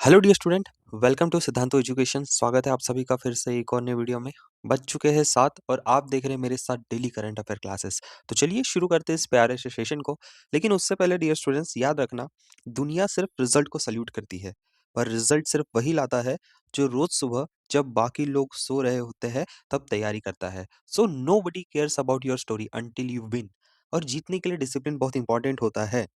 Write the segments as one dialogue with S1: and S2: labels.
S1: Hello dear student, welcome to Siddhanto education. स्वागत है आप सभी का फिर से एक और नए वीडियो में। बज चुके हैं 7 और आप देख रहे हैं मेरे साथ डेली करंट अफेयर क्लासेस। तो चलिए शुरू करते हैं इस प्यारे से सेशन को। लेकिन उससे पहले डियर स्टूडेंट्स याद रखना, दुनिया सिर्फ रिजल्ट को सल्यूट करती है, पर रिजल्ट सिर्फ वही लाता है जो रोज सुबह जब बाकी लोग सो रहे होते हैं तब तैयारी करता है। So nobody cares about your story until you win. और जीतने के लिए डिसिप्लिन बहुत इंपॉर्टेंट होता है।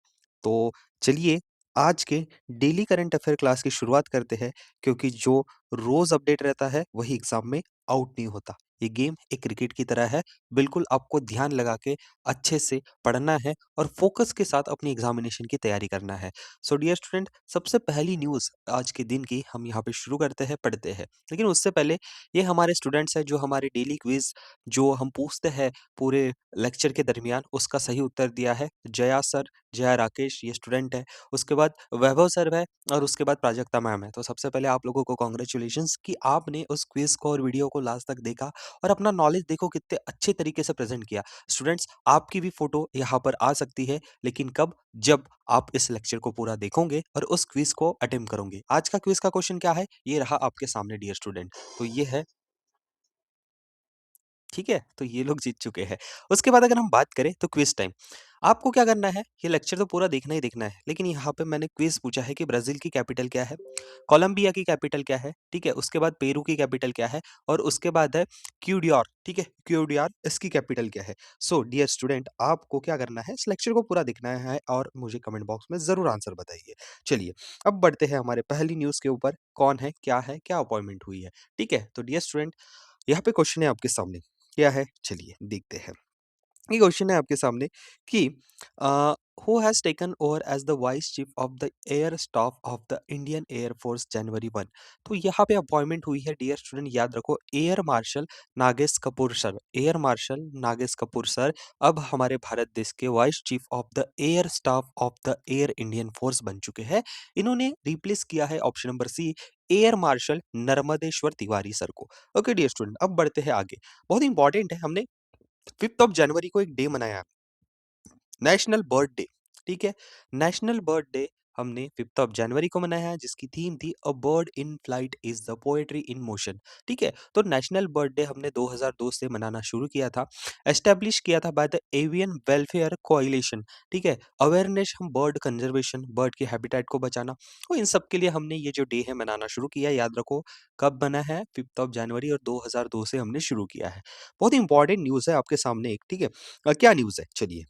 S1: तो चलिए आज के डेली करंट अफेयर क्लास की शुरुआत करते हैं, क्योंकि जो रोज अपडेट रहता है वही एग्जाम में आउट नहीं होता। ये गेम एक क्रिकेट की तरह है। बिल्कुल आपको ध्यान लगा के अच्छे से पढ़ना है और फोकस के साथ अपनी एग्जामिनेशन की तैयारी करना है। सो डियर स्टूडेंट, सबसे पहली न्यूज़ आज के दिन की हम यहाँ पे शुरू करते हैं, पढ़ते हैं। लेकिन उससे पहले ये हमारे स्टूडेंट्स हैं जो हमारे डेली क्विज जो हम पूछते हैं पूरे लेक्चर के दरमियान, उसका सही उत्तर दिया है। जया सर, जया राकेश ये स्टूडेंट है, उसके बाद वैभव सर है और उसके बाद प्राजक्ता मैम है। तो सबसे पहले आप लोगों को कांग्रेचुलेशंस कि आपने उस क्विज को और वीडियो को लास्ट तक देखा और अपना नॉलेज देखो कितने अच्छे तरीके से प्रेजेंट किया। स्टूडेंट्स, आपकी भी फोटो यहाँ पर आ सकती है, लेकिन कब? जब आप इस लेक्चर को पूरा देखोगे और उस क्विज को अटेम्प्ट करोगे। आज का क्विज का क्वेश्चन क्या है, ये रहा आपके सामने डियर स्टूडेंट। तो ये है, ठीक है? तो ये लोग जीत चुके हैं। उसके बाद अगर हम बात करें तो क्विज़ टाइम। आपको क्या करना है, ये लेक्चर तो पूरा देखना ही देखना है, लेकिन यहाँ पे मैंने क्विज़ पूछा है कि ब्राज़ील की कैपिटल क्या है? कोलंबिया की कैपिटल क्या है? ठीक है? उसके बाद पेरू की कैपिटल क्या है? और उसके बाद है क्यूडियोर, ठीक है? क्यूडियोर इसकी कैपिटल क्या है? सो डियर स्टूडेंट, आपको क्या करना है, इस लेक्चर को पूरा देखना है और मुझे कमेंट बॉक्स में ज़रूर आंसर बताइए। चलिए, अब बढ़ते हैं हमारे पहली न्यूज़ के ऊपर। कौन है, क्या अपॉइंटमेंट हुई है? ठीक है? तो डियर स्टूडेंट, यहाँ पे क्वेश्चन है आपके सामने। क्या है? चलिए देखते हैं। ये क्वेश्चन है आपके सामने कि who has taken over as the vice chief of the air staff of the Indian Air Force January 1। तो यहाँ पे अपॉइंटमेंट हुई है डियर स्टूडेंट, याद रखो, air marshal Nagesh Kapoor sir. Air marshal Nagesh Kapoor sir अब हमारे भारत देश के vice chief of the air staff of the air Indian force बन चुके हैं। इन्होंने रिप्लेस किया है option number C, air marshal Narmadeshwar Tiwari sir को। ओके डियर स्टूडेंट, अब बढ़ते हैं आगे। बहुत इंपॉर्टेंट है, हमने 5th ऑफ जनवरी को एक डे मनाया, नेशनल बर्ड डे। ठीक है? नेशनल बर्ड डे हमने 5th ऑफ जनवरी को मनाया है, जिसकी थीम थी a bird in flight is the poetry in motion. ठीक है? तो नेशनल बर्ड डे हमने 2002 से मनाना शुरू किया था। एस्टैब्लिश किया था by the avian welfare coalition. ठीक है? अवेयरनेस, हम बर्ड कंजर्वेशन, बर्ड के हैबिटेट को बचाना, तो इन सब के लिए हमने ये जो डे है मनाना शुरू किया। याद रखो कब बना है, 5th ऑफ जनवरी, और 2002 से हमने शुरू किया है। बहुत इंपॉर्टेंट न्यूज़ है आपके सामने एक। ठीक है? क्या न्यूज़ है? चलिए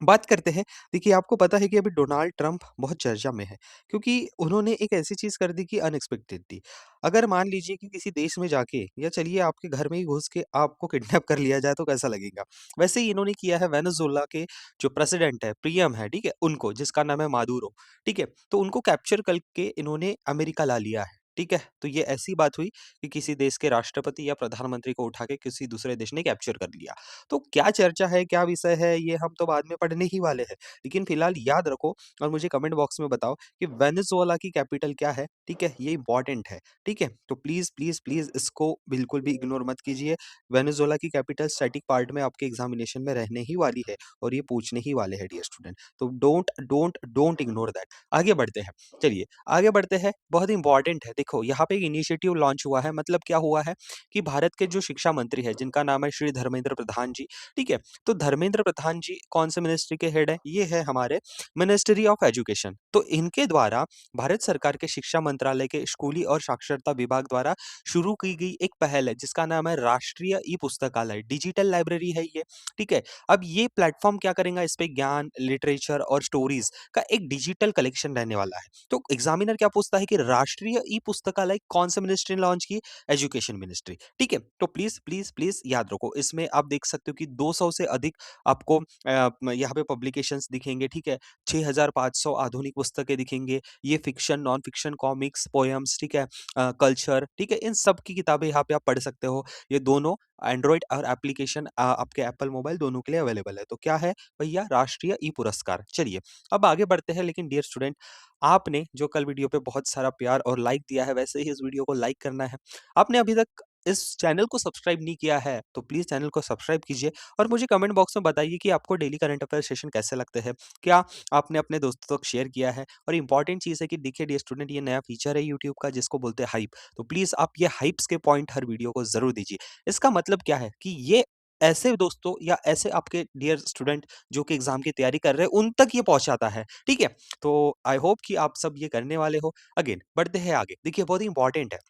S1: बात करते हैं। देखिए, आपको पता है कि अभी डोनाल्ड ट्रंप बहुत चर्चा में है, क्योंकि उन्होंने एक ऐसी चीज़ कर दी कि अनएक्सपेक्टेड थी। अगर मान लीजिए कि किसी देश में जाके, या चलिए आपके घर में ही घुस के आपको किडनैप कर लिया जाए तो कैसा लगेगा? वैसे ही इन्होंने किया है वेनेज़ुएला के जो प्रेसिडेंट है, पीएम है, ठीक है? उनको, जिसका नाम है मादुरो, ठीक है? तो उनको कैप्चर करके इन्होंने अमेरिका ला लिया है। ठीक है? तो ये ऐसी बात हुई कि किसी देश के राष्ट्रपति या प्रधानमंत्री को उठा के किसी दूसरे देश ने कैप्चर कर लिया। तो क्या चर्चा है, क्या विषय है, ये हम तो बाद में पढ़ने ही वाले हैं। लेकिन फिलहाल याद रखो और मुझे कमेंट बॉक्स में बताओ कि वेनेज़ुएला की कैपिटल क्या है, ठीक है? ये इम्पोर्टेंट है, ठीक है? तो प्लीज़, प्लीज़, प्लीज़ इसको बिल्कुल भी इग्नोर मत कीजिए। वेनेज़ुएला की कैपिटल स्टैटिक पार्ट में आपके एग्ज़ामिनेशन में रहने ही वाली है और ये पूछने ही वाले हैं डियर स्टूडेंट। तो don't don't don't ignore that. आगे बढ़ते हैं। चलिए, आगे बढ़ते हैं, बहुत इंपॉर्टेंट है। देखो, यहाँ पे एक इनिशिएटिव लॉन्च हुआ है, मतलब क्या हुआ है कि भारत के जो शिक्षा मंत्री हैं, जिनका नाम है श्री धर्मेंद्र प्रधान जी, ठीक है? तो धर्मेंद्र प्रधान जी कौन से मिनिस्ट्री के हेड हैं? ये है हमारे मिनिस्ट्री ऑफ एजुकेशन। तो इनके द्वारा भारत सरकार के शिक्षा मंत्रालय के स्कूली और साक्षरता विभाग द्वारा शुरू की गई एक पहल है, जिसका नाम है राष्ट्रीय ई पुस्तकालय, डिजिटल लाइब्रेरी है ये, ठीक है? अब ये प्लेटफ़ॉर्म क्या करेगा, इस पे ज्ञान, लिटरेचर और स्टोरीज़ का एक डिजिटल कलेक्शन रहने वाला है। तो एग्ज़ामिनर क्या पूछता है कि राष्ट्रीय ई पुस्तकालय कौन से मिनिस्ट्री ने लॉन्च की? एजुकेशन मिनिस्ट्री, ठीक है? तो प्लीज़, प्लीज़, प्लीज़ याद रखो, इसमें आप देख सकते हो कि 200 से अधिक आपको यहाँ पे पब्लिकेशंस दिखेंगे, ठीक है? 6500 आधुनिक पुस्तकें दिखेंगे, ये fiction, non fiction, comics, poems, ठीक है? कल्चर, ठीक है? इन सब की किताबें यहाँ पे आप पढ़ सकते हो। ये दोनों एंड्रॉइड और एप्लीकेशन आपके एप्पल मोबाइल दोनों के लिए अवेलेबल है। तो क्या है भैया? राष्ट्रीय ई पुरस्कार। चलिए, अब आगे बढ़ते हैं, लेकिन डियर स्टूडेंट, आपने जो कल वीडियो पे बहुत सारा प्यार और लाइक दिया है, वैसे ही इस वीडियो को लाइक करना है। आपने अभी तक इस चैनल को सब्सक्राइब नहीं किया है, तो प्लीज़ चैनल को सब्सक्राइब कीजिए और मुझे कमेंट बॉक्स में बताइए कि आपको डेली करंट अफेयर सेशन कैसे लगते हैं? क्या आपने अपने दोस्तों तक शेयर किया है? और इम्पोर्टेंट चीज़ है कि देखिए डियर स्टूडेंट, ये नया फीचर है यूट्यूब का जिसको बोलते हैं हाइप। तो प्लीज़ आप ये हाइप्स के पॉइंट हर वीडियो को ज़रूर दीजिए। इसका मतलब क्या है कि ये ऐसे दोस्तों या ऐसे आपके डियर स्टूडेंट जो कि एग्ज़ाम की तैयारी कर रहे हैं, उन तक ये पहुँचाता है, ठीक है? तो आई होप कि आप सब ये करने वाले हो। अगेन बढ़ते हैं आगे। देखिए बहुत ही इम्पोर्टेंट है।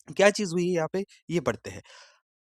S1: क्या चीज़ हुई है यहाँ पे? ये पढ़ते हैं।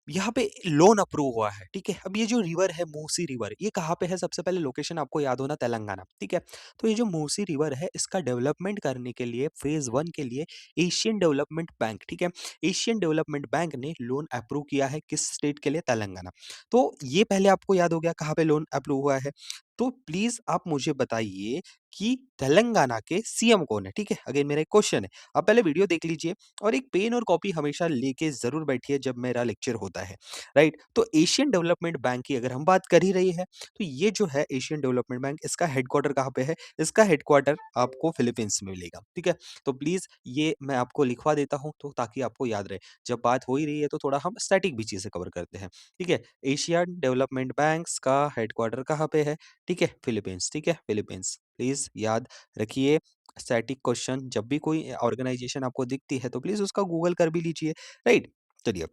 S1: यहाँ पे लोन अप्रूव हुआ है, ठीक है? अब ये जो रिवर है मूसी रिवर, ये कहाँ पे है? सबसे पहले लोकेशन आपको याद होना तेलंगाना, ठीक है? तो ये जो मूसी रिवर है, इसका डेवलपमेंट करने के लिए फेज़ 1 के लिए एशियन डेवलपमेंट बैंक, ठीक है? एशियन डेवलपमेंट बैंक ने लोन अप्रूव किया है किस स्टेट के लिए? तेलंगाना। तो ये पहले आपको याद हो गया कहाँ पे लोन अप्रूव हुआ है। तो प्लीज़ आप मुझे बताइए कि तेलंगाना के सीएम कौन है? ठीक है? अगेन मेरा एक क्वेश्चन है। आप पहले वीडियो देख लीजिए और एक पेन और कॉपी हमेशा लेके ज़रूर बैठिए जब मेरा लेक्चर होता है, राइट? तो एशियन डेवलपमेंट बैंक की अगर हम बात कर ही रहे हैं, तो ये जो है एशियन डेवलपमेंट बैंक, इसका हेडक्वार्टर कहाँ पे है? इसका हेडक्वार्टर आपको फिलीपींस में मिलेगा, ठीक है? तो प्लीज़ ये मैं आपको लिखवा देता हूँ तो ताकि आपको याद रहे। जब बात हो ही रही है तो थोड़ा हम स्टैटिक भी चीज़ें कवर करते हैं, ठीक है? एशियन डेवलपमेंट बैंक्स का हेडक्वार्टर कहाँ पे है? ठीक है? फिलीपींस, ठीक है? फिलीपींस। प्लीज़ याद रखिए। स्टैटिक क्वेश्चन जब भी कोई ऑर्गेनाइजेशन आपको दिखती है तो प्लीज़ उसका गूगल कर भी लीजिए, राइट? चलिए,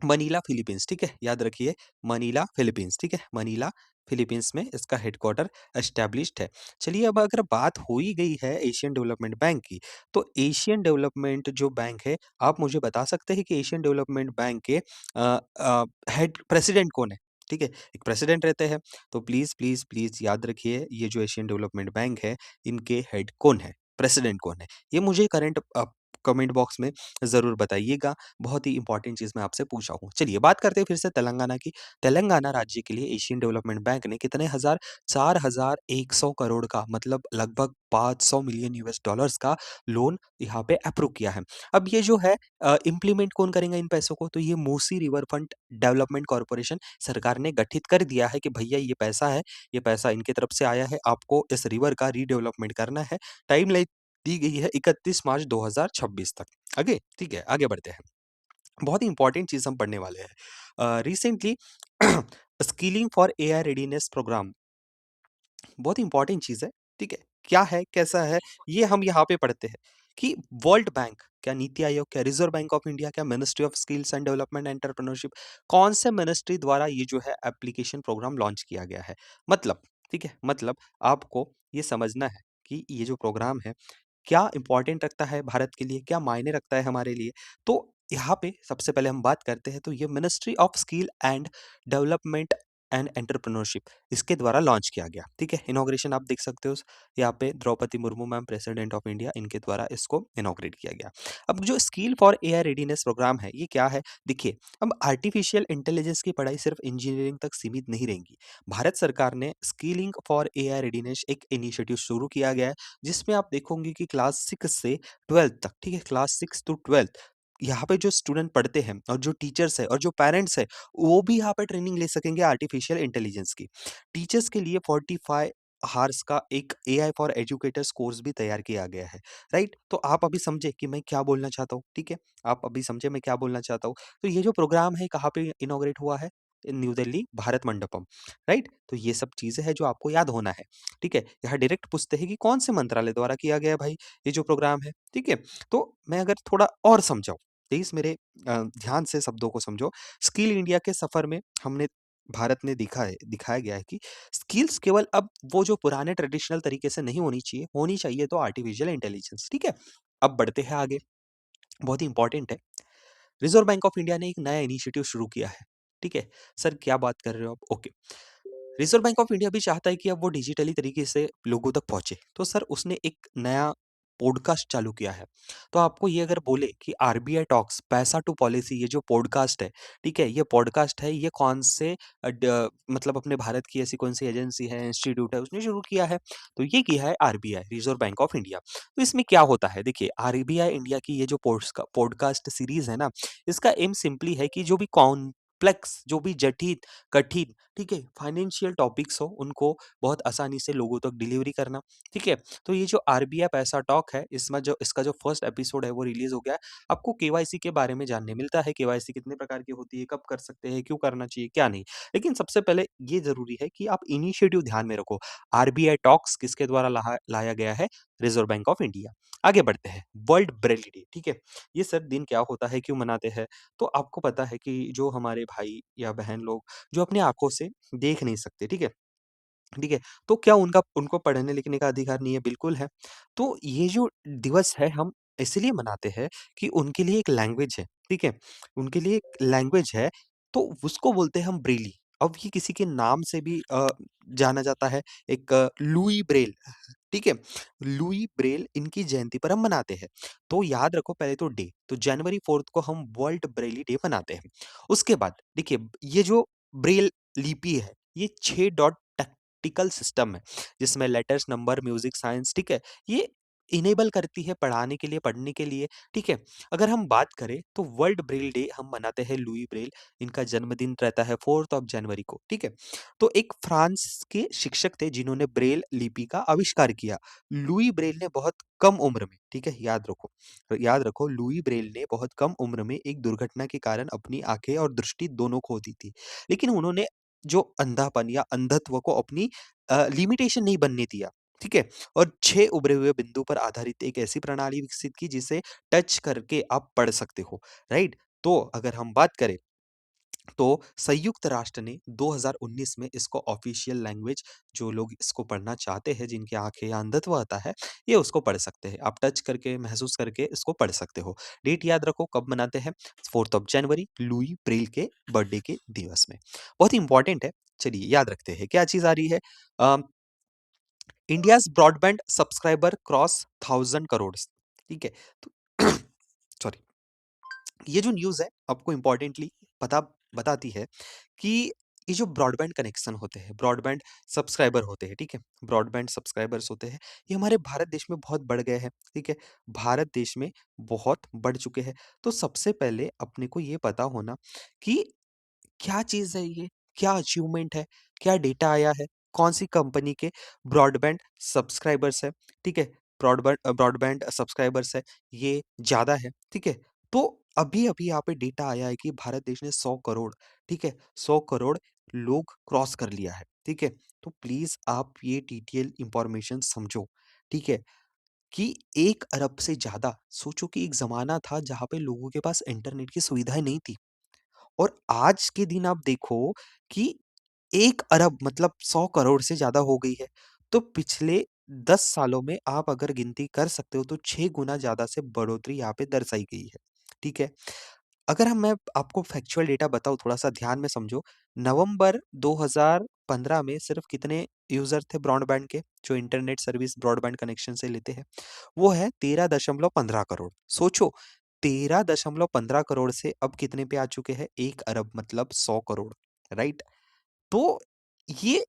S1: मनीला फिलीपींस, ठीक है? याद रखिए मनीला फिलीपींस, ठीक है? मनीला फिलीपींस में इसका हेडक्वार्टर एस्टैब्लिश्ड है। चलिए अब अगर बात हो ही गई है एशियन डेवलपमेंट बैंक की, तो एशियन डेवलपमेंट जो बैंक है, आप मुझे बता सकते हैं कि एशियन डेवलपमेंट बैंक के हेड प्रेसिडेंट कौन है? ठीक है? एक प्रेसिडेंट रहते हैं, तो प्लीज़, प्लीज़, प्लीज़ याद रखिए ये जो एशियन डेवलपमेंट बैंक है, इनके हेड कौन है? प्रेसिडेंट कौन है? ये मुझे कमेंट बॉक्स में ज़रूर बताइएगा। बहुत ही इंपॉर्टेंट चीज़ मैं आपसे पूछा हूँ। चलिए बात करते हैं फिर से तेलंगाना की। तेलंगाना राज्य के लिए एशियन डेवलपमेंट बैंक ने कितने हज़ार 4,100 करोड़ का मतलब लगभग 500 मिलियन यूएस डॉलर्स का लोन यहाँ पे अप्रूव किया है। अब ये जो है इम्प्लीमेंट कौन करेगा इन पैसों को? तो ये Musi river front development corporation सरकार ने गठित कर दिया है कि भैया ये पैसा है, ये पैसा इनकी तरफ से आया है, आपको इस रिवर का रीडेवलपमेंट करना है। टाइमलाइन दी गई है 31 मार्च 2026 तक। आगे ठीक है, आगे बढ़ते हैं। बहुत ही इंपॉर्टेंट चीज़ हम पढ़ने वाले हैं। Recently skilling for AI readiness program बहुत इंपॉर्टेंट चीज़ है, ठीक है? क्या है, कैसा है, ये हम यहाँ पे पढ़ते हैं कि वर्ल्ड बैंक, क्या नीति आयोग, क्या रिज़र्व बैंक ऑफ इंडिया, क्या ministry of skills and development entrepreneurship, कौन से मिनिस्ट्री द्वारा ये जो है एप्लीकेशन प्रोग्राम लॉन्च किया गया है? मतलब, ठीक है? मतलब आपको ये समझना है कि ये जो प्रोग्राम है क्या इम्पोर्टेंट रखता है भारत के लिए, क्या मायने रखता है हमारे लिए? तो यहाँ पे सबसे पहले हम बात करते हैं तो ये ministry of skill and development and entrepreneurship इसके द्वारा लॉन्च किया गया, ठीक है? इनॉग्रेशन आप देख सकते हो यहाँ पे Droupadi Murmu ma'am president of India इनके द्वारा इसको इनॉग्रेट किया गया। अब जो skill for AI readiness program है, ये क्या है? देखिए, अब आर्टिफिशियल इंटेलिजेंस की पढ़ाई सिर्फ इंजीनियरिंग तक सीमित नहीं रहेंगी। भारत सरकार ने स्किलिंग फॉर एआई रेडीनेस एक इनिशिएटिव शुरू किया गया है जिसमें आप देखोगे कि क्लास 6 से 12th तक, ठीक है? क्लास 6 टू 12th यहाँ पे जो स्टूडेंट पढ़ते हैं और जो टीचर्स हैं और जो पेरेंट्स हैं, वो भी यहाँ पे ट्रेनिंग ले सकेंगे आर्टिफिशियल इंटेलिजेंस की। टीचर्स के लिए 45 हार्स का एक एआई फॉर एजुकेटर्स कोर्स भी तैयार किया गया है, राइट? तो आप अभी समझे कि मैं क्या बोलना चाहता हूँ, ठीक है? आप अभी समझे मैं क्या बोलना चाहता हूँ। तो ये जो प्रोग्राम है कहाँ पे इनॉग्रेट हुआ है? इन न्यू दिल्ली भारत मंडपम, राइट? तो ये सब चीज़ें हैं जो आपको याद होना है। ठीक है? यहाँ डायरेक्ट पूछते हैं कि कौन से मंत्रालय द्वारा किया गया है भाई ये जो प्रोग्राम है, ठीक है? तो मैं अगर थोड़ा और समझाऊँ, प्लीज़ मेरे ध्यान से शब्दों को समझो। स्किल इंडिया के सफ़र में हमने भारत ने दिखाया गया है कि स्किल्स केवल अब वो जो पुराने ट्रेडिशनल तरीके से नहीं होनी चाहिए तो आर्टिफिशियल इंटेलिजेंस, ठीक है? अब बढ़ते हैं आगे, बहुत ही इम्पोर्टेंट है। रिज़र्व बैंक ऑफ इंडिया ने एक नया इनिशिएटिव शुरू किया है, ठीक है? सर क्या बात कर रहे हो आप? Okay. Reserve bank of India भी चाहता है कि अब वो डिजिटली तरीके से लोगों तक पहुँचे। तो सर उसने एक नया पॉडकास्ट चालू किया है। तो आपको ये अगर बोले कि आरबीआई टॉक्स पैसा टू पॉलिसी ये जो पॉडकास्ट है, ठीक है? ये पॉडकास्ट है, ये कौन से मतलब अपने भारत की ऐसी कौन-सी एजेंसी है, इंस्टीट्यूट है, उसने शुरू किया है? तो ये किया है RBI, reserve bank of India. तो इसमें क्या होता है? देखिए, आरबीआई इंडिया की ये जो पॉडकास्ट सीरीज़ है ना, इसका एम सिंपली है कि जो भी कॉम्प्लेक्स जो भी जटिल, कठिन, ठीक है, फाइनेंशियल टॉपिक्स हो उनको बहुत आसानी से लोगों तक डिलीवरी करना, ठीक है। तो ये जो आरबीआई पैसा टॉक है, इसमें जो इसका जो फर्स्ट एपिसोड है वो रिलीज हो गया है। आपको केवाईसी के बारे में जानने मिलता है, केवाईसी कितने प्रकार की होती है, कब कर सकते हैं, क्यों करना चाहिए, क्या नहीं। लेकिन सबसे पहले ये ज़रूरी है कि आप इनिशिएटिव ध्यान में रखो। आरबीआई टॉक्स किसके द्वारा लाया गया है? Reserve bank of India. आगे बढ़ते हैं, वर्ल्ड ब्रेल डे, ठीक है? ये सब दिन क्या होता है, क्यों मनाते हैं? तो आपको पता है कि जो हमारे भाई या बहन लोग जो अपनी आँखों से देख नहीं सकते, ठीक है? ठीक है, तो क्या उनका उनको पढ़ने-लिखने का अधिकार नहीं है? बिल्कुल है। तो ये जो दिवस है हम इसलिए मनाते हैं कि उनके लिए एक लैंग्वेज है, ठीक है? उनके लिए एक लैंग्वेज है, तो उसको बोलते हैं हम ब्रेली। अब ये किसी के नाम से भी जाना जाता है, एक लुई ब्रेल, ठीक है? लुई ब्रेल इनकी जयंती पर हम मनाते हैं। तो याद रखो पहले तो डे, तो जनवरी 4th को हम वर्ल्ड ब्रेली डे मनाते हैं। उसके बाद देखिए ये जो ब्रेल लिपि है, ये 6 डॉट टिकल सिस्टम है, जिसमें लेटर्स, नंबर, म्यूजिक, साइंस, ठीक है? ये इनेबल करती है पढ़ाने के लिए, पढ़ने के लिए, ठीक है? अगर हम बात करें तो वर्ल्ड ब्रेल डे हम मनाते हैं लुई ब्रेल, इनका जन्मदिन रहता है 4th ऑफ जनवरी को, ठीक है? तो एक फ्रांस के शिक्षक थे जिन्होंने ब्रेल लिपि का आविष्कार किया। लुई ब्रेल ने बहुत कम उम्र में, ठीक है? याद रखो लुई ब्रेल ने बहुत कम उम्र में एक दुर्घटना के कारण अपनी आँखें और दृष्टि दोनों खो दी थी। लेकिन उन्होंने जो अंधापन या अंधत्व को अपनी लिमिटेशन नहीं बनने दिया, ठीक है? और 6 उभरे हुए बिंदु पर आधारित एक ऐसी प्रणाली विकसित की जिसे टच करके आप पढ़ सकते हो, राइट? तो अगर हम बात करें तो संयुक्त राष्ट्र ने 2019 में इसको ऑफिशियल लैंग्वेज जो लोग इसको पढ़ना चाहते हैं, जिनकी आँखें या अंधत्व आता है, ये उसको पढ़ सकते हैं। आप टच करके, महसूस करके इसको पढ़ सकते हो। डेट याद रखो कब मनाते हैं? 4th of January Louis Braille के बर्थडे के दिवस में। बहुत ही इम्पोर्टेंट है। चलिए याद रखते हैं। क्या चीज़ आ रही है? अ, India's broadband subscriber cross 1000 crore, ठीक है? तो सॉरी। ये जो न्यूज़ है आपको इम्पोर्टेंटली पता बताती है कि ये जो ब्रॉडबैंड कनेक्शन होते हैं, ब्रॉडबैंड सब्सक्राइबर होते हैं, ठीक है? ब्रॉडबैंड सब्सक्राइबर्स होते हैं, ये हमारे भारत देश में बहुत बढ़ गए हैं, ठीक है? भारत देश में बहुत बढ़ चुके हैं। तो सबसे पहले अपने को ये पता होना कि क्या चीज़ है ये? क्या अचीवमेंट है? क्या डेटा आया है? कौन-सी कंपनी के ब्रॉडबैंड सब्सक्राइबर्स हैं, ठीक है? ब्रॉडबैंड सब्सक्राइबर्स है, ये ज़्यादा है, ठीक है? तो अभी-अभी यहाँ पे डेटा आया है कि भारत देश ने 100 करोड़, ठीक है? 100 करोड़ लोग क्रॉस कर लिया है, ठीक है? तो प्लीज़ आप ये डिटेल इन्फॉर्मेशन समझो, ठीक है? कि 1 अरब से ज़्यादा सोचो कि एक ज़माना था जहाँ पे लोगों के पास इंटरनेट की सुविधाएँ नहीं थी। और आज के दिन आप देखो कि 1 अरब मतलब 100 करोड़ से ज़्यादा हो गई है। तो पिछले 10 सालों में आप अगर गिनती कर सकते हो तो 6 गुना ज़्यादा से बढ़ोतरी यहाँ पे दर्शाई गई है। ठीक है? अगर मैं आपको फैक्चुअल डेटा बताऊँ थोड़ा-सा ध्यान में समझो, नवंबर 2015 में सिर्फ़ कितने यूज़र थे ब्रॉडबैंड के, जो इंटरनेट सर्विस ब्रॉडबैंड कनेक्शन से लेते हैं? वो है 13.15 करोड़। सोचो 13.15 करोड़ से अब कितने पे आ चुके हैं? 1 अरब मतलब 100 करोड़, राइट? तो ये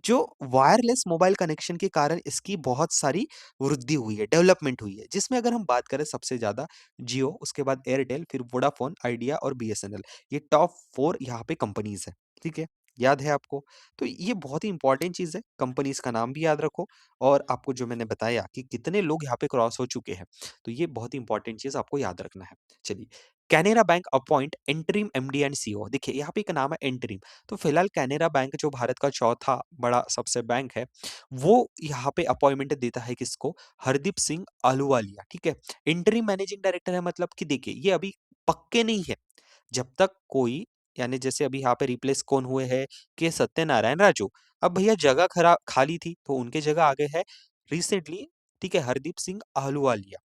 S1: जो वायरलेस मोबाइल कनेक्शन के कारण इसकी बहुत सारी वृद्धि हुई है, डेवलपमेंट हुई है, जिसमें अगर हम बात करें सबसे ज़्यादा जियो, उसके बाद एयरटेल, फिर वोडाफ़ोन, आइडिया और बीएसएनएल। ये टॉप 4 यहाँ पे कंपनीज़ हैं, ठीक है? याद है आपको? तो ये बहुत ही इम्पोर्टेंट चीज़ है, कंपनीज़ का नाम भी याद रखो और आपको जो मैंने बताया कि कितने लोग यहाँ पे क्रॉस हो चुके हैं, तो ये बहुत ही इम्पोर्टेंट चीज़ आपको याद रखना है। चलिए, Canara bank appoint interim MD and CEO देखिए यहाँ पे एक नाम है इंटरिम तो फिलहाल कैनेरा बैंक जो भारत का चौथा बड़ा सबसे बैंक है, वो यहाँ पे अपॉइंटमेंट देता है किसको? हरदीप सिंह अहलूवालिया, ठीक है? इंटरिम मैनेजिंग डायरेक्टर है मतलब कि देखिए ये अभी पक्के नहीं है। जब तक कोई यानी जैसे अभी यहाँ पे रिप्लेस कौन हुए हैं? के सत्यनारायण राजू। अब भैया जगह खाली थी तो उनके जगह आ गए हैं रिसेंटली, ठीक है? हरदीप सिंह अहलूवालिया।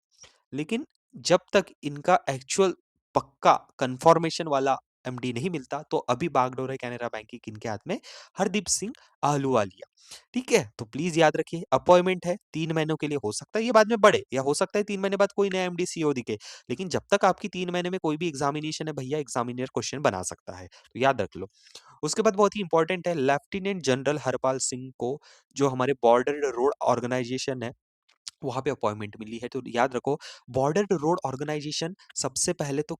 S1: लेकिन जब तक इनका एक्चुअल पक्का कन्फर्मेशन वाला एमडी नहीं मिलता, तो अभी बागडोर है कैनरा बैंक की किनके हाथ में? हरदीप सिंह आहलूवालिया। ठीक है? तो प्लीज़ याद रखिए अपॉइंटमेंट है 3 महीनों के लिए हो सकता है ये बाद में बढ़े या हो सकता है 3 महीने बाद कोई नया एमडी सीईओ दिखे। लेकिन जब तक आपकी 3 महीने में कोई भी एग्ज़ामिनेशन है भैया एग्ज़ामिनर क्वेश्चन बना सकता है। तो याद रख लो। उसके बाद बहुत ही इंपॉर्टेंट है लेफ्टिनेंट जनरल हरपाल सिंह को जो हमारे बॉर्डर रोड ऑर्गेनाइजेशन है वहाँ पे अपॉइंटमेंट मिली है। तो याद रखो बॉर्डर रोड ऑर्गेनाइजेशन सबसे पहले तो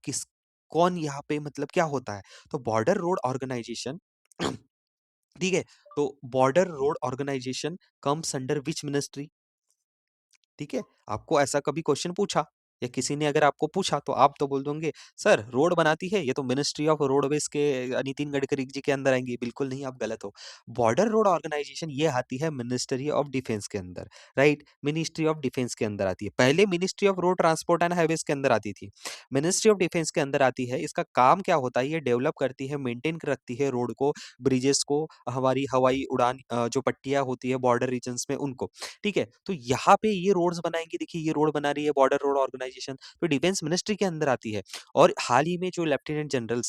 S1: कौन यहाँ पे मतलब क्या होता है? तो बॉर्डर रोड ऑर्गेनाइजेशन ठीक है? तो border road organisation comes under which ministry? ठीक है? आपको ऐसा कभी क्वेश्चन पूछा या किसी ने अगर आपको पूछा तो आप तो बोल दोगे सर रोड बनाती है ये तो मिनिस्ट्री ऑफ रोडवेज के नितिन गडकरी जी के अंदर आएंगी। बिल्कुल नहीं, आप गलत हो। बॉर्डर रोड ऑर्गेनाइजेशन ये आती है मिनिस्ट्री ऑफ डिफेंस के अंदर, राइट? मिनिस्ट्री ऑफ डिफेंस के अंदर आती है। पहले ministry of road transport and highways के अंदर आती थी, मिनिस्ट्री ऑफ डिफेंस के अंदर आती है। इसका काम क्या होता है? ये डेवलप करती है, मेंटेन रखती है रोड को, ब्रिजेस को, हमारी हवाई उड़ान जो पट्टियां होती है बॉर्डर रीजन्स में उनको। ठीक है? तो यहाँ पे ये रोड्स बनाएँगी, देखिए ये रोड बना रही है बॉर्डर रोड ऑर्गेनाइजेशन, तो डिफेंस मिनिस्ट्री के अंदर आती है। और हाल ही में जो लेफ्टिनेंट जनरल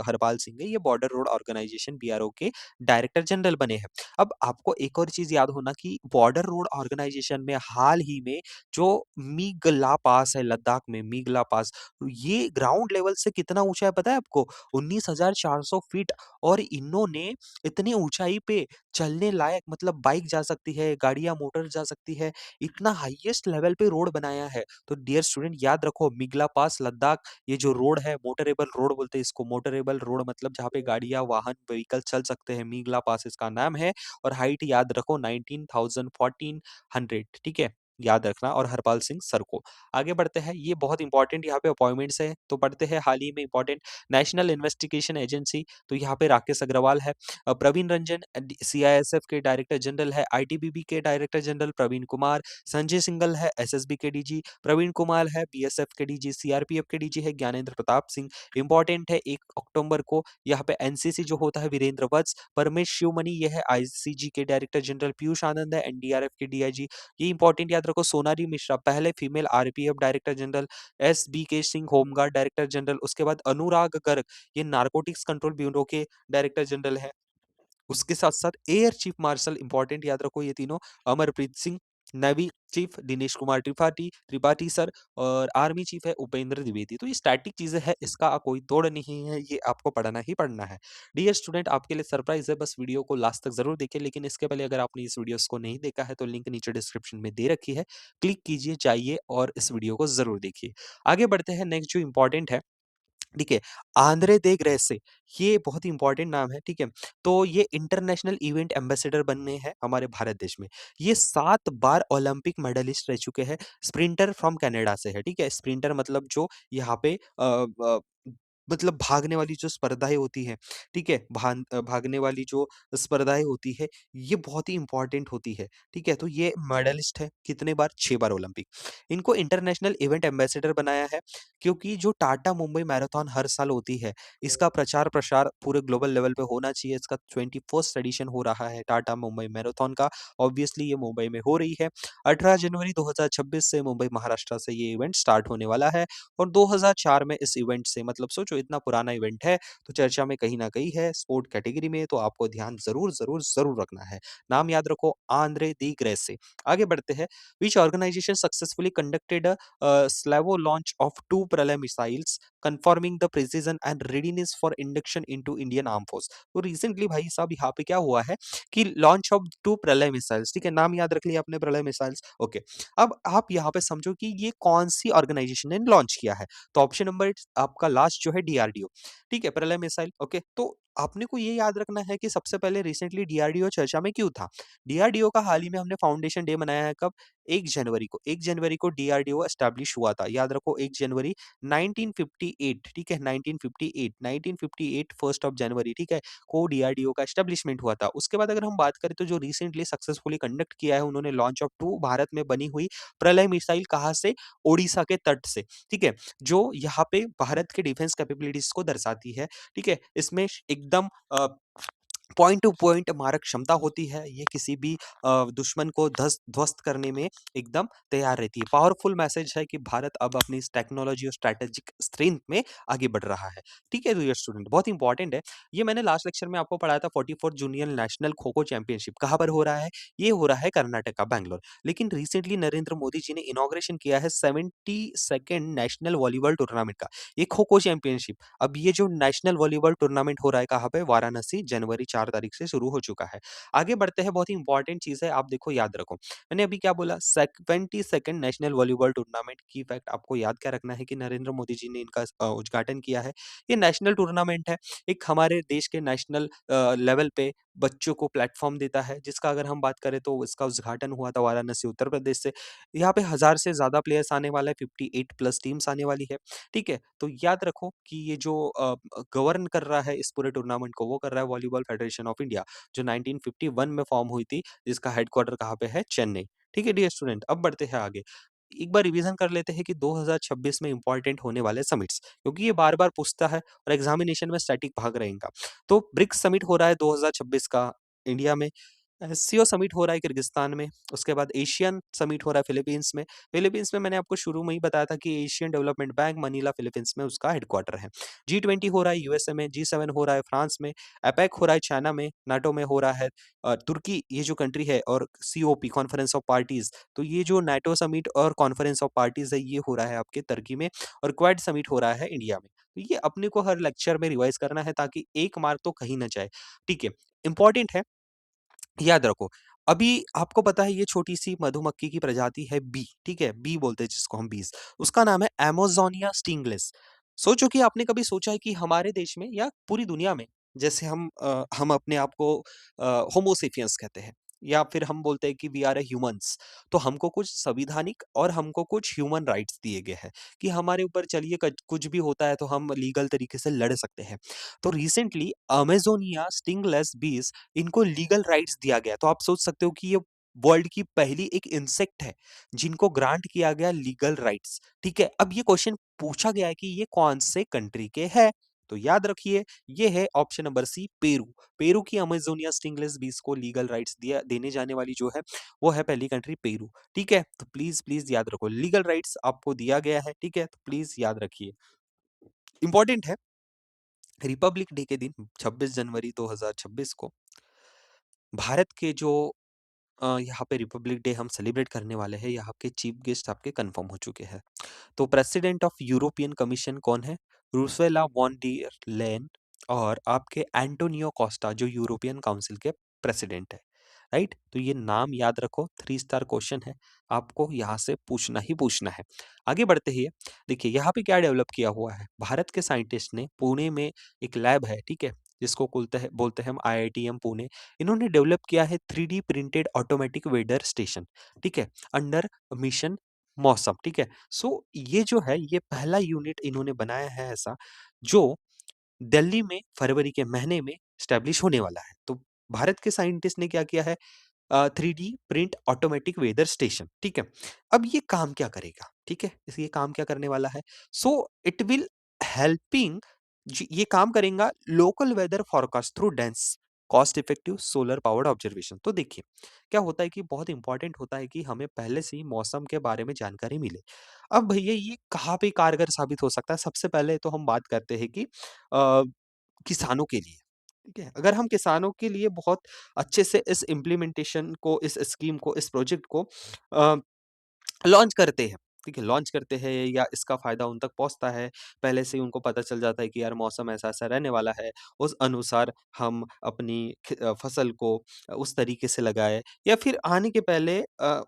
S1: हरपाल सिंह है, ये बॉर्डर रोड ऑर्गेनाइजेशन बीआरओ के डायरेक्टर जनरल बने हैं। अब आपको एक और चीज़ याद होना कि बॉर्डर रोड ऑर्गेनाइजेशन में हाल ही में जो मीगला पास है लद्दाख में, मीगला पास, ये ग्राउंड लेवल से कितना ऊँचा है पता है आपको? 19,400 फीट। और इन्होंने इतनी ऊँचाई पे चलने लायक मतलब बाइक जा सकती है, गाड़ियाँ मोटर जा सकती है, इतना हाईएस्ट लेवल पे रोड बनाया है। तो डियर स्टूडेंट याद रखो मिगला पास लद्दाख, ये जो रोड है मोटरेबल रोड बोलते हैं इसको, मोटरेबल रोड मतलब जहाँ पे गाड़ियाँ, वाहन, व्हीकल चल सकते हैं, मिगला पास इसका नाम है। और हाइट याद रखो 19,000 1400, ठीक है? याद रखना। और हरपाल सिंह सर को। आगे बढ़ते हैं, ये बहुत इंपॉर्टेंट यहाँ पे अपॉइंटमेंट्स है, तो पढ़ते हैं हाल ही में इंपॉर्टेंट। नेशनल इन्वेस्टिगेशन एजेंसी, तो यहाँ पे राकेश अग्रवाल है। प्रवीण रंजन सीआईएसएफ के डायरेक्टर जनरल है। आईटीबीपी के डायरेक्टर जनरल प्रवीण कुमार। संजय सिंघल है एसएसबी के डीजी। प्रवीण कुमार है बीएसएफ के डीजी। सीआरपीएफ के डीजी है ज्ञानेंद्र प्रताप सिंह। इंपॉर्टेंट है 1 अक्टूबर को यहाँ पे एनसीसी जो होता है वीरेंद्र वत्स। परमेश शिवमणि ये है आईसीजी के डायरेक्टर जनरल। पीयूष आनंद है एनडीआरएफ के डीआईजी। ये इंपॉर्टेंट याद रखो। सोनाली मिश्रा पहले female RPF director general. S B K Singh home guard director general. उसके बाद अनुराग गर्ग, ये नारकोटिक्स कंट्रोल ब्यूरो के डायरेक्टर जनरल है। उसके साथ-साथ एयर चीफ मार्शल इंपॉर्टेंट याद रखो ये तीनों। Amarpreet Singh, navy chief Dinesh Kumar Tripathi Tripathi sir. और आर्मी चीफ है उपेंद्र द्विवेदी। तो ये स्टैटिक चीजें हैं, इसका कोई तोड़ नहीं है, ये आपको पढ़ना ही पढ़ना है। डियर स्टूडेंट आपके लिए सरप्राइज है, बस वीडियो को लास्ट तक जरूर देखिए। लेकिन इसके पहले अगर आपने इस वीडियोस को नहीं देखा है तो लिंक नीचे डिस्क्रिप्शन में दे रखी है, क्लिक कीजिए, जाइए और इस वीडियो को जरूर देखिए। आगे बढ़ते हैं, नेक्स्ट जो इंपॉर्टेंट है, ठीक है, आंद्रे दे ग्रेसे, ये बहुत ही इंपॉर्टेंट नाम है, ठीक है? तो ये इंटरनेशनल इवेंट एम्बेसडर बने हैं हमारे भारत देश में। ये 7 बार ओलंपिक मेडलिस्ट रह चुके हैं। स्प्रिंटर फ्रॉम कनाडा से है, ठीक है? स्प्रिंटर मतलब जो यहाँ पे मतलब भागने वाली जो स्पर्धाएँ होती हैं, ठीक है? भागने वाली जो स्पर्धाएँ होती है, ये बहुत ही इम्पोर्टेंट होती है, ठीक है? तो ये मेडलिस्ट है, कितने बार? 6 बार ओलंपिक। इनको इंटरनेशनल इवेंट एम्बेसडर बनाया है, क्योंकि जो टाटा मुंबई मैराथन हर साल होती है, इसका प्रचार-प्रसार पूरे ग्लोबल लेवल पे होना चाहिए। इसका 21st एडिशन हो रहा है टाटा मुंबई मैराथन का। ऑब्वियसली ये मुंबई में हो रही है। 18 जनवरी 2026 से मुंबई, महाराष्ट्र से ये इवेंट स्टार्ट होने वाला है। और 2004 में इस इवेंट से, मतलब सोचो इतना पुराना इवेंट है, तो चर्चा में कहीं न कहीं है स्पोर्ट कैटेगरी में, तो आपको ध्यान ज़रूर, ज़रूर, ज़रूर रखना है। नाम याद रखो आंद्रे दी ग्रेसे। आगे बढ़ते हैं, which organisation successfully conducted Slavo launch of 2 Pralay missiles, confirming the precision and readiness for induction into Indian Armed Force। तो रिसेंटली भाई साहब यहाँ पे क्या हुआ है कि लॉन्च ऑफ 2 प्रलय मिसाइल्स, ठीक है? नाम याद रख लिया आपने, प्रलय मिसाइल्स, ओके। अब आप यहाँ पे समझो कि ये कौन सी ऑर्गेनाइजेशन ने लॉन्च किया है। तो ऑप्शन नंबर आपका लास्ट जो है डीआरडीओ, ठीक है? प्रलय मिसाइल, ओके। तो आपने को ये याद रखना है कि सबसे पहले रिसेंटली डीआरडीओ चर्चा में क्यों था। डीआरडीओ का हाल ही में हमने फाउंडेशन डे मनाया है, कब? 1 जनवरी को। 1 जनवरी को डीआरडीओ एस्टैब्लिश हुआ था, याद रखो 1 जनवरी 1958, ठीक है? 1958, 1958 1st ऑफ जनवरी, ठीक है? को डीआरडीओ का एस्टैब्लिशमेंट हुआ था। उसके बाद अगर हम बात करें तो जो रिसेंटली सक्सेसफुली कंडक्ट किया है उन्होंने लॉन्च ऑफ 2 भारत में बनी हुई प्रलय मिसाइल, कहाँ से? ओडिशा के तट से, ठीक है? जो यहाँ पे भारत के डिफेंस कैपेबिलिटीज को दर्शाती है, ठीक है? इसमें एकदम पॉइंट टू पॉइंट मारक क्षमता होती है। ये किसी भी दुश्मन को ध्वस्त करने में एकदम तैयार रहती है। पावरफुल मैसेज है कि भारत अब अपनी इस टेक्नोलॉजी और स्ट्रैटेजिक स्ट्रेंथ में आगे बढ़ रहा है। ठीक है डियर स्टूडेंट, बहुत इंपॉर्टेंट है। ये मैंने लास्ट लेक्चर में आपको पढ़ाया था। 44 junior national kho kho championship कहाँ पर हो रहा है? ये हो रहा है कर्नाटका, बैंगलोर। लेकिन रिसेंटली नरेंद्र मोदी जी ने इनॉग्रेशन किया है 72nd नेशनल वॉलीबॉल टूर्नामेंट का, ये खो खो चैंपियनशिप। अब ये जो नेशनल वॉलीबॉल टूर्नामेंट हो रहा है कहाँ पे? वाराणसी, जनवरी 4 तारीख से शुरू हो चुका है। आगे बढ़ते हैं, बहुत ही इंपॉर्टेंट चीज़ है, आप देखो याद रखो। मैंने अभी क्या बोला, 72nd नेशनल वॉलीबॉल टूर्नामेंट की फैक्ट आपको याद क्या रखना है कि नरेंद्र मोदी जी ने इनका उद्घाटन किया है। ये नेशनल टूर्नामेंट है, एक हमारे देश के नेशनल लेवल पे बच्चों को प्लेटफ़ॉर्म देता है, जिसका अगर हम बात करें तो इसका उद्घाटन हुआ था वाराणसी, उत्तर प्रदेश से। यहाँ पे 1000 से ज़्यादा प्लेयर्स आने वाला है, 58 प्लस टीम्स आने वाली है, ठीक है? तो याद रखो कि ये जो गवर्न कर रहा है इस पूरे टूर्नामेंट को, वो कर रहा है वॉलीबॉल फेडरेशन ऑफ इंडिया, जो 1951 में फॉर्म हुई थी, जिसका हेडक्वार्टर कहाँ पे है? चेन्नई। ठीक है डियर स्टूडेंट, अब बढ़ते हैं आगे। एक बार रिवीजन कर लेते हैं कि 2026 में इंपॉर्टेंट होने वाले समिट्स, क्योंकि ये बार-बार पूछता है और एग्जामिनेशन में स्टैटिक भाग रहेगा। तो ब्रिक्स समिट हो रहा है 2026 का इंडिया में। सीओ समिट हो रहा है किर्गिस्तान में, उसके बाद एशियन समिट हो रहा है फिलीपींस में। फिलीपींस में मैंने आपको शुरू में ही बताया था कि Asian development bank Manila Philippines में उसका हेडक्वार्टर है। G20 हो रहा है यूएसए में, G7 हो रहा है फ्रांस में, एपेक हो रहा है चाइना में, नाटो में हो रहा है तुर्की, ये जो कंट्री है, और सीओपी कॉन्फ्रेंस ऑफ पार्टीज, तो ये जो नाटो समिट और कॉन्फ्रेंस ऑफ पार्टीज है, ये हो रहा है आपके तुर्की में, और क्वाड समिट हो रहा है इंडिया में। तो ये अपने को हर लेक्चर में रिवाइज करना है ताकि एक मार्क तो कहीं ना जाए, ठीक है? इंपॉर्टेंट है, याद रखो। अभी आपको पता है ये छोटी-सी मधुमक्खी की प्रजाति है बी, ठीक है? बी बोलते हैं जिसको हम बीज़। उसका नाम है अमेज़ोनिया स्टिंगलेस। सोचो कि आपने कभी सोचा है कि हमारे देश में या पूरी दुनिया में, जैसे हम अपने आप को होमो सेपियंस कहते हैं, या फिर हम बोलते हैं कि वी आर अ ह्यूमन्स, तो हमको कुछ संविधानिक और हमको कुछ ह्यूमन राइट्स दिए गए हैं कि हमारे ऊपर चलिए कुछ भी होता है तो हम लीगल तरीके से लड़ सकते हैं। तो रिसेंटली अमेज़ोनिया स्टिंगलेस बीज़, इनको लीगल राइट्स दिया गया। तो आप सोच सकते हो कि ये वर्ल्ड की पहली एक इंसेक्ट है जिनको ग्रांट किया गया लीगल राइट्स, ठीक है? अब ये क्वेश्चन पूछा गया है कि ये कौन से कंट्री के है? तो याद रखिए, ये है option number C, Peru. Peru की अमेज़ोनिया स्टिंगलेस बीस को लीगल राइट्स दिया देने जाने वाली जो है, वो है पहली कंट्री पेरू, ठीक है? तो प्लीज़ याद रखो, लीगल राइट्स आपको दिया गया है, ठीक है? तो प्लीज़ याद रखिए। इम्पोर्टेंट है, रिपब्लिक डे के दिन 26 जनवरी 2026 को भारत के जो यहाँ पे रिपब्लिक डे हम सेलिब्रेट करने वाले हैं, यहाँ के चीफ गेस्ट आपके कंफर्म हो चुके हैं। तो प्रेसिडेंट ऑफ यूरोपियन कमीशन कौन है? उर्सुला वॉन डीर लेyen, और आपके एंटोनियो कोस्टा जो यूरोपियन काउंसिल के प्रेसिडेंट है, राइट? तो ये नाम याद रखो, 3 स्टार क्वेश्चन है, आपको यहाँ से पूछना ही पूछना है। आगे बढ़ते ही देखिए यहाँ पे क्या डेवलप किया हुआ है, भारत के साइंटिस्ट ने पुणे में एक लैब है, ठीक है? जिसको बोलते हैं हम IITM पुणे। इन्होंने डेवलप किया है 3D printed automatic weather station, ठीक है? अंडर मिशन मौसम, ठीक है? सो ये जो है, ये पहला यूनिट इन्होंने बनाया है ऐसा, जो दिल्ली में फरवरी के महीने में एस्टेब्लिश होने वाला है। तो भारत के साइंटिस्ट ने क्या किया है, 3D print automatic weather station, ठीक है? अब ये काम क्या करेगा, ठीक है? ये काम क्या करने वाला है? सो इट विल हेल्पिंग, ये काम करेगा local weather forecast through dense cost effective solar powered observation. तो देखिए, क्या होता है कि बहुत इंपॉर्टेंट होता है कि हमें पहले से ही मौसम के बारे में जानकारी मिले। अब भैया ये कहाँ पे कारगर साबित हो सकता है? सबसे पहले तो हम बात करते हैं कि किसानों के लिए, ठीक है? अगर हम किसानों के लिए बहुत अच्छे से इस इम्प्लीमेंटेशन को, इस स्कीम को, इस प्रोजेक्ट को अ, लॉन्च करते हैं, ठीक है? लॉन्च करते हैं या इसका फ़ायदा उन तक पहुँचता है, पहले से ही उनको पता चल जाता है कि यार मौसम ऐसा-ऐसा रहने वाला है, उस अनुसार हम अपनी फसल को उस तरीके से लगाएँ, या फिर आने के पहले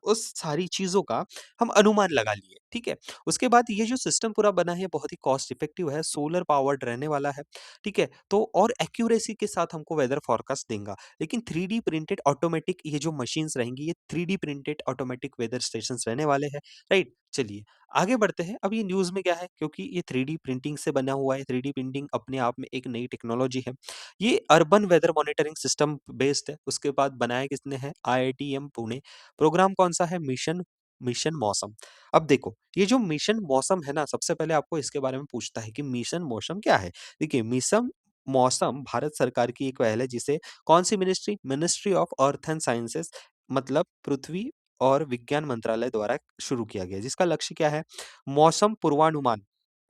S1: उस सारी चीज़ों का हम अनुमान लगा लिए, ठीक है? उसके बाद ये जो सिस्टम पूरा बना है, बहुत ही कॉस्ट इफेक्टिव है, सोलर पावर्ड रहने वाला है, ठीक है? तो और एक्यूरेसी के साथ हमको वेदर फोरकास्ट देगा। लेकिन 3D प्रिंटेड ऑटोमेटिक ये जो मशीन्स रहेंगी, ये 3D printed automatic weather stations रहने वाले हैं, राइट? चलिए, आगे बढ़ते हैं। अब ये न्यूज़ में क्या है, क्योंकि ये 3D प्रिंटिंग से बना हुआ है, 3D प्रिंटिंग अपने आप में एक नई टेक्नोलॉजी है। ये urban weather monitoring system based है, उसके बाद बनाया किसने है? IITM पुणे। प्रोग्राम कौन-सा है? मिशन मिशन मौसम। अब देखो, ये जो मिशन मौसम है ना, सबसे पहले आपको इसके बारे में पूछता है कि मिशन मौसम क्या है? देखिए, मिशन मौसम भारत सरकार की एक पहल है, जिसे कौन-सी ministry? Ministry of earth and sciences, मतलब पृथ्वी और विज्ञान मंत्रालय द्वारा शुरू किया गया है, जिसका लक्ष्य क्या है? मौसम पूर्वानुमान,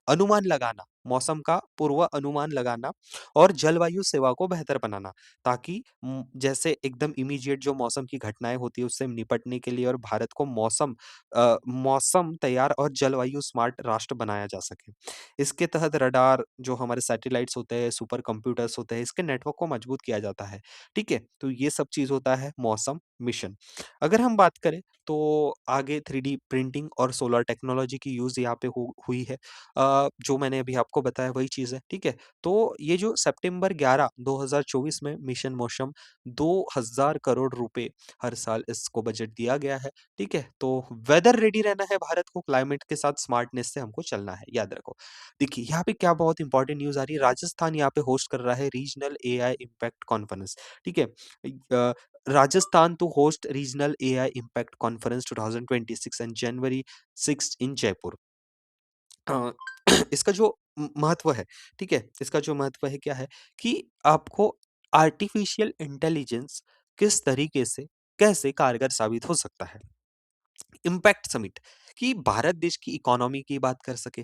S1: अनुमान लगाना, मौसम का पूर्वानुमान लगाना और जलवायु सेवा को बेहतर बनाना, ताकि जैसे एकदम इमीडिएट जो मौसम की घटनाएँ होती हैं, उससे निपटने के लिए और भारत को मौसम तैयार और जलवायु स्मार्ट राष्ट्र बनाया जा सके। इसके तहत रडार जो हमारे सैटेलाइट्स होते हैं, सुपर कंप्यूटर्स होते हैं, इसके नेटवर्क को मजबूत किया जाता है। ठीक है? तो ये सब चीज़ होता है मौसम मिशन। अगर हम बात करें तो आगे 3D प्रिंटिंग और सोलर टेक्नोलॉजी की यूज़ यहाँ पे हुई है। जो मैंने अभी आपको बताया वही चीज़ है, ठीक है? तो ये जो सितंबर 11, 2024 में मिशन मौसम 2000 करोड़ रुपए हर साल इसको बजट दिया गया है, ठीक है? तो वेदर रेडी रहना है भारत को, क्लाइमेट के साथ स्मार्टनेस से हमको चलना है, याद रखो। देखिए, यहाँ पे क्या बहुत इंपॉर्टेंट न्यूज़ आ रही है, राजस्थान यहाँ पे होस्ट कर रहा है रीजनल एआई इम्पैक्ट कॉन्फ्रेंस, ठीक है? Rajasthan to host regional AI Impact Conference 2026 and January 6 in Jaipur. अ, इसका जो महत्व है, ठीक है? इसका जो महत्व है क्या है कि आपको आर्टिफिशियल इंटेलिजेंस किस तरीके से, कैसे कारगर साबित हो सकता है। इम्पैक्ट समिट कि भारत देश की इकोनॉमी की बात कर सके,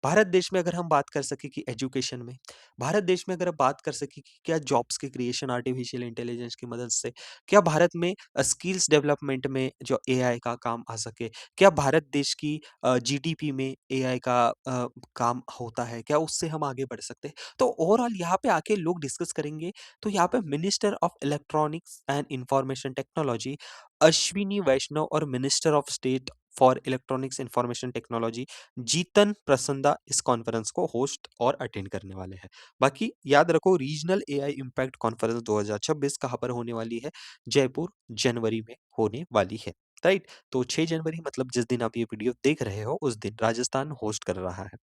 S1: भारत देश में अगर हम बात कर सकें कि एजुकेशन में, भारत देश में अगर बात कर सकें कि क्या जॉब्स की क्रिएशन आर्टिफिशियल इंटेलिजेंस की मदद से, क्या भारत में स्किल्स डेवलपमेंट में जो एआई का काम आ सके, क्या भारत देश की जीडीपी में एआई का काम होता है, क्या उससे हम आगे बढ़ सकते हैं? तो ओवरऑल यहाँ पे आके लोग डिस्कस करेंगे, तो यहाँ पे minister of electronics and information technology Ashwini Vaishnaw और minister of state for electronics information technology Jitan Prasanna इस कॉन्फ्रेंस को होस्ट और अटेंड करने वाले हैं। बाकी याद रखो रीजनल एआई इम्पैक्ट कॉन्फ्रेंस 2026 कहाँ पर होने वाली है? जयपुर जनवरी में होने वाली है। राइट? तो 6 जनवरी मतलब जिस दिन आप ये वीडियो देख रहे हो उस दिन राजस्थान होस्ट कर रहा है।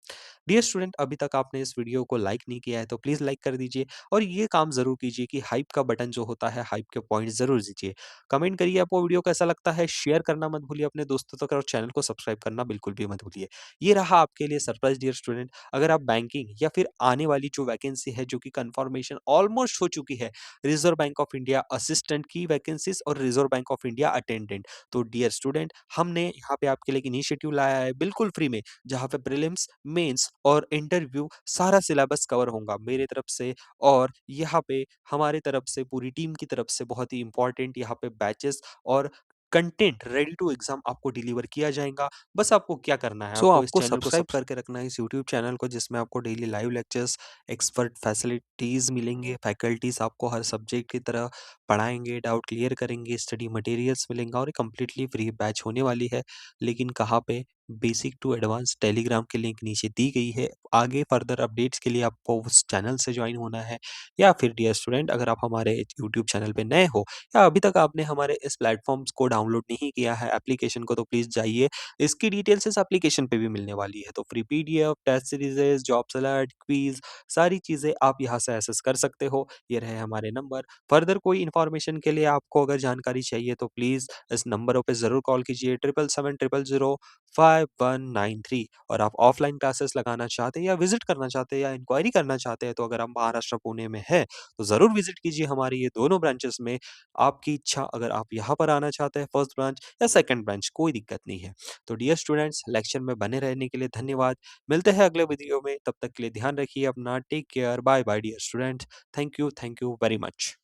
S1: डियर स्टूडेंट अभी तक आपने इस वीडियो को लाइक नहीं किया है तो प्लीज़ लाइक कर दीजिए और ये काम ज़रूर कीजिए कि हाइप का बटन जो होता है हाइप के पॉइंट ज़रूर दीजिए। कमेंट करिए आपको वीडियो कैसा लगता है, शेयर करना मत भूलिए अपने दोस्तों तक और चैनल को सब्सक्राइब करना बिल्कुल भी मत भूलिए। ये रहा आपके लिए सरप्राइज़ डियर स्टूडेंट, अगर आप बैंकिंग या फिर आने वाली जो वैकेंसी है जो कि कन्फर्मेशन ऑलमोस्ट हो चुकी है, reserve bank of India assistant की वैकेंसीज़ और reserve bank of India attendant. तो डियर स्टूडेंट हमने यहाँ पे आपके लिए एक इनिशिएटिव लाया है बिल्कुल फ्री में, जहाँ पे प्रीलिम्स, मेंस और इंटरव्यू सारा सिलेबस कवर होगा मेरे तरफ से और यहाँ पे हमारे तरफ से पूरी टीम की तरफ से बहुत ही इम्पोर्टेंट यहाँ पे बैचेस और कंटेंट रेडी टू एग्जाम आपको डिलीवर किया जाएगा। बस आपको क्या करना है, आपको इस
S2: आपको
S1: चैनल को
S2: सब्सक्राइब
S1: करके रखना है, इस यूट्यूब चैनल को जिसमें आपको daily live lectures, expert facilities मिलेंगे, फैकल्टीज़ आपको हर सब्जेक्ट की तरह पढ़ाएँगे, डाउट क्लियर करेंगे, स्टडी मटेरियल्स मिलेंगा और ये कंप्लीटली फ्री बैच होने वाली है। लेकिन कहाँ पे? बेसिक टू एडवांस टेलीग्राम की लिंक नीचे दी गई है। आगे फर्दर अपडेट्स के लिए आपको उस चैनल से जॉइन होना है या फिर डियर स्टूडेंट अगर आप हमारे यूट्यूब चैनल पे नए हो या अभी तक आपने हमारे इस प्लेटफ़ॉर्म्स को डाउनलोड नहीं किया है एप्लीकेशन को तो प्लीज़ जाइए। इसकी डिटेल्स इस एप्लीकेशन पे भी मिलने वाली है। तो free PDF, test series, jobs alert, quiz सारी चीज़ें आप यहाँ से एक्सेस कर सकते हो। ये रहे हमारे नंबर। फर्दर कोई इन्फॉर्मेशन के लिए आपको अगर जानकारी चाहिए तो प्लीज़ इस नंबरों पे ज़रूर कॉल कीजिए 777005 193 और आप ऑफलाइन क्लासेस लगाना चाहते हैं या विज़िट करना चाहते हैं या इंक्वायरी करना चाहते हैं तो अगर आप महाराष्ट्र पुणे में हैं, तो ज़रूर विज़िट कीजिए हमारे ये दोनों ब्रांचेस में। आपकी इच्छा अगर आप यहाँ पर आना चाहते हैं फर्स्ट ब्रांच या सेकंड ब्रांच कोई दिक्कत नहीं है। तो डियर स्टूडेंट्स लेक्चर में बने रहने के लिए धन्यवाद। मिलते हैं अगले वीडियो में, तब तक के लिए ध्यान रखिए अपना। Take care, bye bye dear student. Thank you very much.